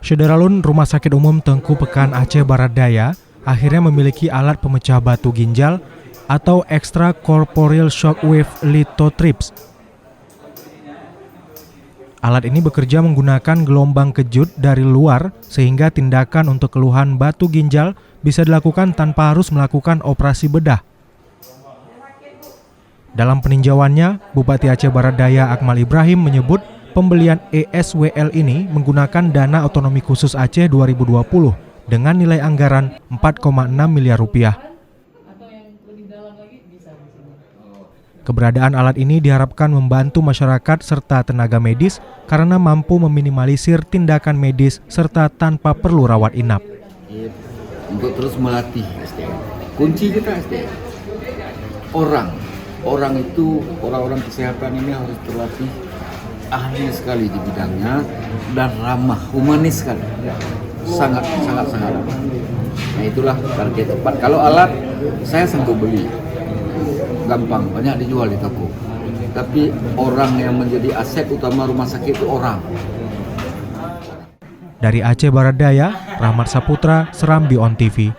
Syederalun Rumah Sakit Umum Tengku Pekan Aceh Barat Daya akhirnya memiliki alat pemecah batu ginjal atau extracorporeal shockwave lithotripsy. Alat ini bekerja menggunakan gelombang kejut dari luar sehingga tindakan untuk keluhan batu ginjal bisa dilakukan tanpa harus melakukan operasi bedah. Dalam peninjauannya, Bupati Aceh Barat Daya Akmal Ibrahim menyebut pembelian ESWL ini menggunakan dana otonomi khusus Aceh 2020 dengan nilai anggaran 4,6 miliar rupiah. Keberadaan alat ini diharapkan membantu masyarakat serta tenaga medis karena mampu meminimalisir tindakan medis serta tanpa perlu rawat inap. Untuk terus melatih SDM. Kunci kita SDM. Orang itu, orang-orang kesehatan ini harus terlatih ahli sekali di bidangnya dan ramah, humanis sekali. Sangat ramah. Nah itulah target tepat. Kalau alat saya sanggup beli. Gampang, banyak dijual di toko. Tapi orang yang menjadi aset utama rumah sakit itu orang. Dari Aceh Barat Daya, Rahmat Saputra, Serambi On TV.